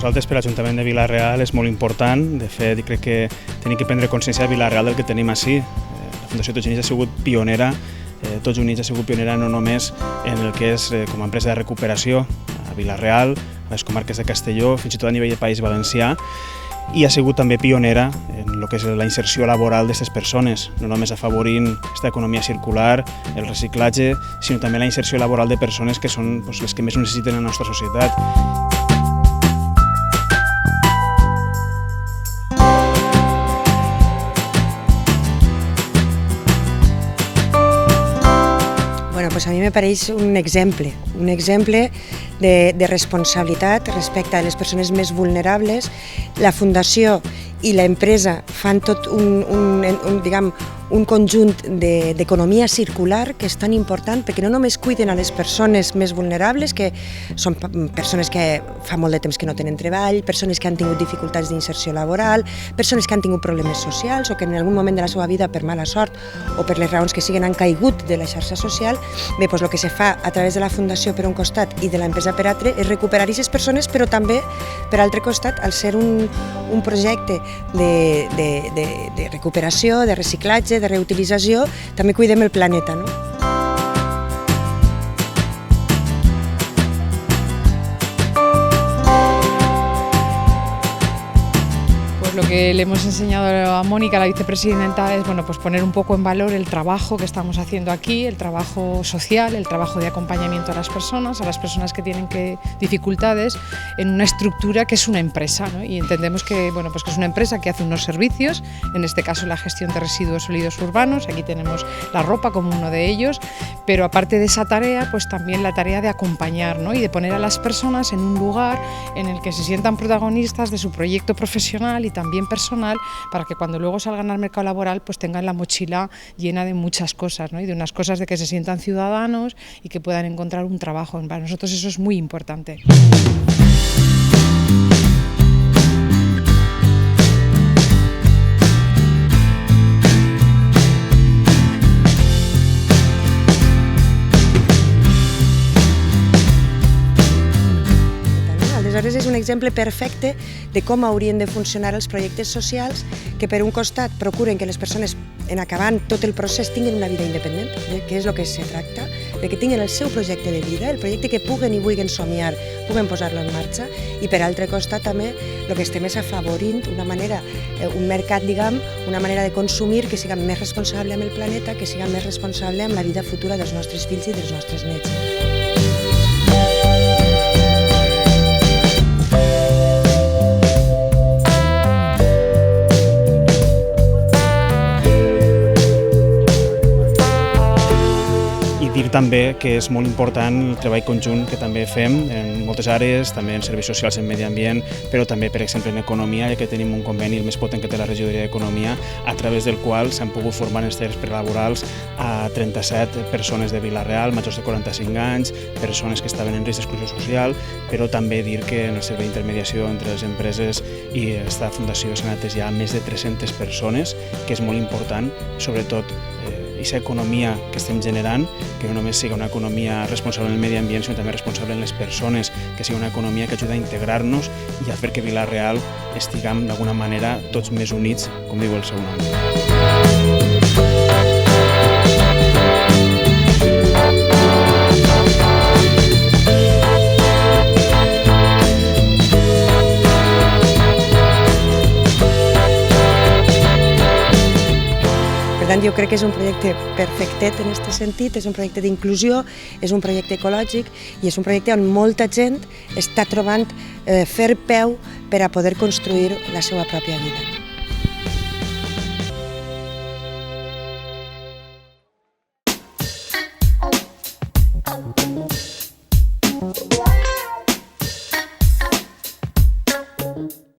Nosaltres, per l'Ajuntament de Vila-real, és molt important. De fet, crec que tenim que prendre consciència a Vila-real del que tenim ací. La Fundació Tots Units ha sigut pionera, Tots Units ha sigut pionera no només en el que és com a empresa de recuperació a Vila-real, a les comarques de Castelló, fins i tot a nivell de País Valencià, i ha sigut també pionera en el que és la inserció laboral d'aquestes persones, no només afavorint aquesta economia circular, el reciclatge, sinó també la inserció laboral de persones que són les que més necessiten a la nostra societat. Pues a mi me pareix un exemple de responsabilitat respecte a les persones més vulnerables. La Fundació i l'empresa fan tot un conjunt d'economia circular que és tan important perquè no només cuiden a les persones més vulnerables, que són persones que fa molt de temps que no tenen treball, persones que han tingut dificultats d'inserció laboral, persones que han tingut problemes socials o que en algun moment de la seva vida, per mala sort o per les raons que siguen, han caigut de la xarxa social. Bé, doncs el que se fa a través de la Fundació per un costat i de l'empresa per altre és recuperar aquestes persones, però també, per altre costat, al ser un projecte de recuperació, de reciclatge, de reutilització, també cuidem el planeta, no? Lo que le hemos enseñado a Mónica, la vicepresidenta, es pues poner un poco en valor el trabajo que estamos haciendo aquí, el trabajo social, el trabajo de acompañamiento a las personas que tienen dificultades en una estructura que es una empresa, ¿no? Y entendemos que, que es una empresa que hace unos servicios, en este caso la gestión de residuos sólidos urbanos, aquí tenemos la ropa como uno de ellos, pero aparte de esa tarea, pues también la tarea de acompañar, ¿no? Y de poner a las personas en un lugar en el que se sientan protagonistas de su proyecto profesional y también personal, para que cuando luego salgan al mercado laboral pues tengan la mochila llena de muchas cosas, ¿no? Y de unas cosas de que se sientan ciudadanos y que puedan encontrar un trabajo. Para nosotros eso es muy importante. Aleshores és un exemple perfecte de com haurien de funcionar els projectes socials que per un costat procuren que les persones en acabant tot el procés tinguin una vida independent, que és el que se tracta, de que tinguin el seu projecte de vida, el projecte que puguen i vulguin somiar, puguen posar-lo en marxa, i per altre costat també el que estem és afavorint una manera, un mercat, una manera de consumir que siga més responsable amb el planeta, que siga més responsable amb la vida futura dels nostres fills i dels nostres nets. Dir també que és molt important el treball conjunt que també fem en moltes àrees, també en serveis socials, en medi ambient, però també, per exemple, en economia, ja que tenim un conveni el més potent que té la regidoria d'Economia, a través del qual s'han pogut formar en els talls prelaborals a 37 persones de Vila-real, majors de 45 anys, persones que estaven en risc d'exclusió social, però també dir que en el servei d'intermediació entre les empreses i aquesta fundació s'han atès ja més de 300 persones, que és molt important, sobretot aquesta economia que estem generant, que no només sigui una economia responsable en el medi ambient, sinó també responsable en les persones, que sigui una economia que ajuda a integrar-nos i a fer que Vila-real estiguem d'alguna manera tots més units, com diu el seu nom. Per tant, jo crec que és un projecte perfectet en aquest sentit, és un projecte d'inclusió, és un projecte ecològic i és un projecte on molta gent està trobant fer peu per a poder construir la seva pròpia vida. Wow.